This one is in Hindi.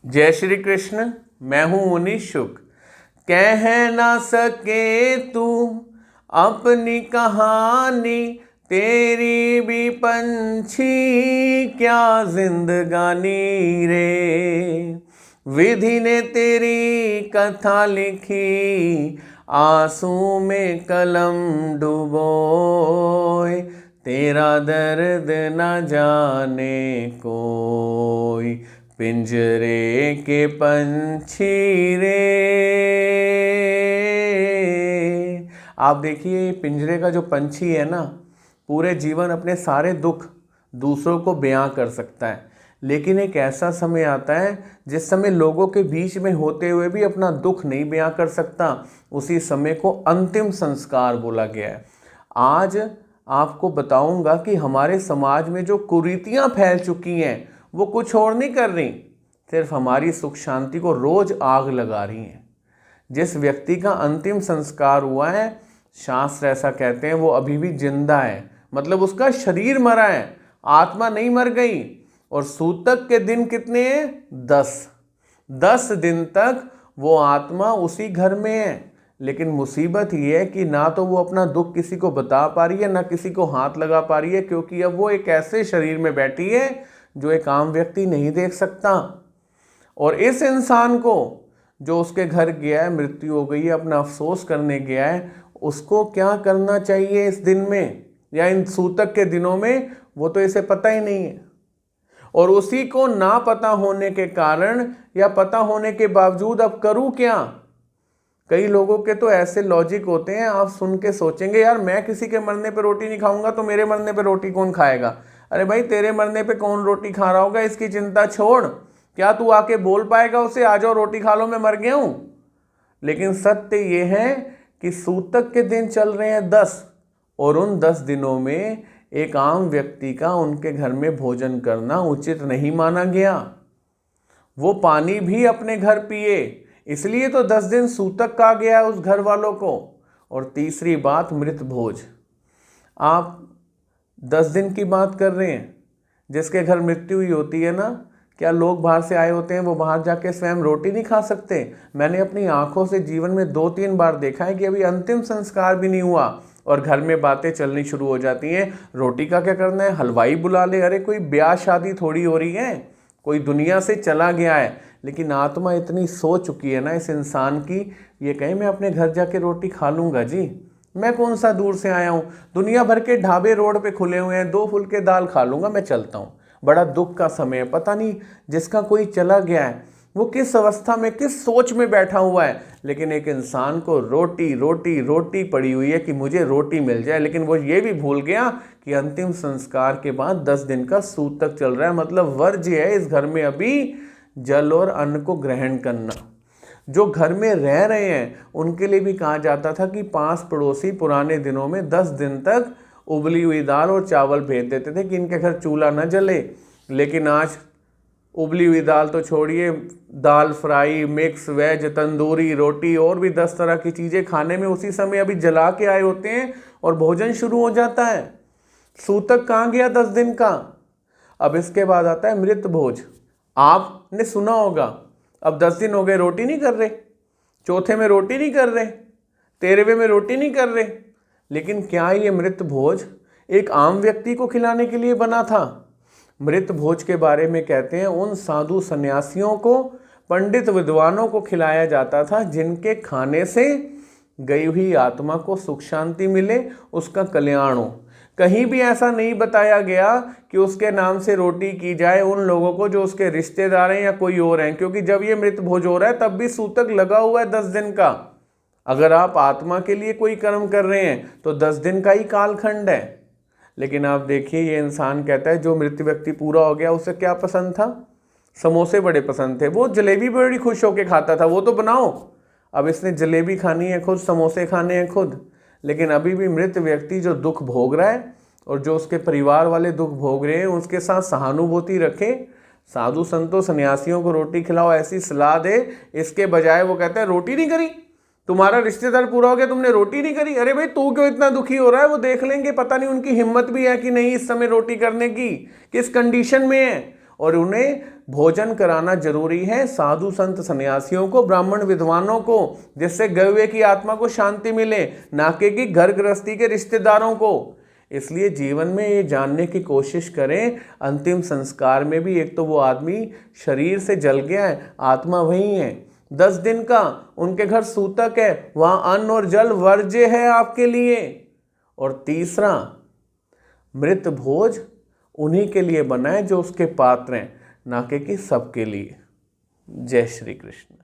जय श्री कृष्ण। मैं हूं मुनि शुक। कह ना सके तू अपनी कहानी, तेरी भी पंछी क्या जिंदगानी रे। विधि ने तेरी कथा लिखी, आंसू में कलम डुबोए, तेरा दर्द न जाने कोई, पिंजरे के पंछी रे। आप देखिए, पिंजरे का जो पंछी है ना, पूरे जीवन अपने सारे दुख दूसरों को बयां कर सकता है, लेकिन एक ऐसा समय आता है जिस समय लोगों के बीच में होते हुए भी अपना दुख नहीं बयां कर सकता। उसी समय को अंतिम संस्कार बोला गया है। आज आपको बताऊंगा कि हमारे समाज में जो कुरीतियां फैल चुकी हैं वो कुछ और नहीं कर रही, सिर्फ हमारी सुख शांति को रोज आग लगा रही हैं। जिस व्यक्ति का अंतिम संस्कार हुआ है, शास्त्र ऐसा कहते हैं, वो अभी भी जिंदा है, मतलब उसका शरीर मरा है, आत्मा नहीं मर गई। और सूतक के दिन कितने हैं? 10 दिन तक वो आत्मा उसी घर में है। लेकिन मुसीबत ये है कि ना तो वो अपना दुख किसी को बता पा रही है, ना किसी को हाथ लगा पा रही है, क्योंकि अब वो एक ऐसे शरीर में बैठी है जो एक आम व्यक्ति नहीं देख सकता। और इस इंसान को जो उसके घर गया है, मृत्यु हो गई है, अपना अफसोस करने गया है, उसको क्या करना चाहिए इस दिन में या इन सूतक के दिनों में, वो तो इसे पता ही नहीं है। और उसी को ना पता होने के कारण या पता होने के बावजूद अब करूं क्या। कई लोगों के तो ऐसे लॉजिक होते हैं, आप सुन के सोचेंगे यार, मैं किसी के मरने पे रोटी नहीं खाऊंगा तो मेरे मरने पे रोटी कौन खाएगा। अरे भाई, तेरे मरने पे कौन रोटी खा रहा होगा इसकी चिंता छोड़। क्या तू आके बोल पाएगा उसे, आ जाओ रोटी खा लो, मैं मर गया हूं? लेकिन सत्य यह है कि सूतक के दिन चल रहे हैं 10, और उन 10 दिनों में एक आम व्यक्ति का उनके घर में भोजन करना उचित नहीं माना गया। वो पानी भी अपने घर पिए, इसलिए तो 10 दिन सूतक कहा गया उस घर वालों को। और तीसरी बात, मृत भोज। आप 10 दिन की बात कर रहे हैं, जिसके घर मृत्यु हुई होती है ना, क्या लोग बाहर से आए होते हैं वो बाहर जाके स्वयं रोटी नहीं खा सकते? मैंने अपनी आंखों से जीवन में 2-3 बार देखा है कि अभी अंतिम संस्कार भी नहीं हुआ और घर में बातें चलनी शुरू हो जाती हैं, रोटी का क्या करना है, हलवाई बुला ले। अरे कोई ब्याह शादी थोड़ी हो रही है, कोई दुनिया से चला गया है, लेकिन आत्मा इतनी सो चुकी है ना इस इंसान की, ये कहे मैं अपने घर जाके रोटी खा लूँगा जी, मैं कौन सा दूर से आया हूँ, दुनिया भर के ढाबे रोड पे खुले हुए हैं, 2 फुलके दाल खा लूँगा, मैं चलता हूँ। बड़ा दुख का समय है। पता नहीं जिसका कोई चला गया है वो किस अवस्था में, किस सोच में बैठा हुआ है, लेकिन एक इंसान को रोटी रोटी रोटी पड़ी हुई है कि मुझे रोटी मिल जाए। लेकिन वो ये भी भूल गया कि अंतिम संस्कार के बाद 10 दिन का सूतक चल रहा है, मतलब वर्ज्य है इस घर में अभी जल और अन्न को ग्रहण करना। जो घर में रह रहे हैं उनके लिए भी कहा जाता था कि 5 पड़ोसी पुराने दिनों में 10 दिन तक उबली हुई दाल और चावल भेज देते थे कि इनके घर चूल्हा न जले। लेकिन आज उबली हुई दाल तो छोड़िए, दाल फ्राई, मिक्स वेज, तंदूरी रोटी और भी 10 तरह की चीज़ें खाने में उसी समय अभी जला के आए होते हैं और भोजन शुरू हो जाता है। सूतक कहाँ गया 10 दिन का? अब इसके बाद आता है मृत भोज। आपने सुना होगा, अब 10 दिन हो गए रोटी नहीं कर रहे, चौथे में रोटी नहीं कर रहे, 13वें में रोटी नहीं कर रहे। लेकिन क्या ये मृत भोज एक आम व्यक्ति को खिलाने के लिए बना था? मृत भोज के बारे में कहते हैं उन साधु सन्यासियों को, पंडित विद्वानों को खिलाया जाता था जिनके खाने से गई हुई आत्मा को सुख शांति मिले, उसका कल्याण हो। कहीं भी ऐसा नहीं बताया गया कि उसके नाम से रोटी की जाए उन लोगों को जो उसके रिश्तेदार हैं या कोई और हैं, क्योंकि जब ये मृत भोज हो रहा है तब भी सूतक लगा हुआ है 10 दिन का। अगर आप आत्मा के लिए कोई कर्म कर रहे हैं तो 10 दिन का ही कालखंड है। लेकिन आप देखिए, ये इंसान कहता है जो मृत व्यक्ति पूरा हो गया उसे क्या पसंद था? समोसे बड़े पसंद थे, वो जलेबी बड़ी खुश होकर खाता था, वो तो बनाओ। अब इसने जलेबी खानी है खुद, समोसे खाने हैं खुद। लेकिन अभी भी मृत व्यक्ति जो दुख भोग रहा है और जो उसके परिवार वाले दुख भोग रहे हैं उसके साथ सहानुभूति रखे, साधु संतों सन्यासियों को रोटी खिलाओ ऐसी सलाह दे, इसके बजाय वो कहता है रोटी नहीं करी, तुम्हारा रिश्तेदार पूरा हो गया, तुमने रोटी नहीं करी। अरे भाई, तू क्यों इतना दुखी हो रहा है? वो देख लेंगे, पता नहीं उनकी हिम्मत भी है कि नहीं इस समय रोटी करने की, किस कंडीशन में है। और उन्हें भोजन कराना जरूरी है, साधु संत सन्यासियों को, ब्राह्मण विद्वानों को, जिससे गए हुए की आत्मा को शांति मिले, ना कि घर गृहस्थी के रिश्तेदारों को। इसलिए जीवन में ये जानने की कोशिश करें, अंतिम संस्कार में भी एक तो वो आदमी शरीर से जल गया है, आत्मा वही है, 10 दिन का उनके घर सूतक है, वहां अन्न और जल वर्ज्य है आपके लिए। और तीसरा, मृत भोज उन्हीं के लिए बना है जो उसके पात्र हैं, ना कि सबके लिए। जय श्री कृष्ण।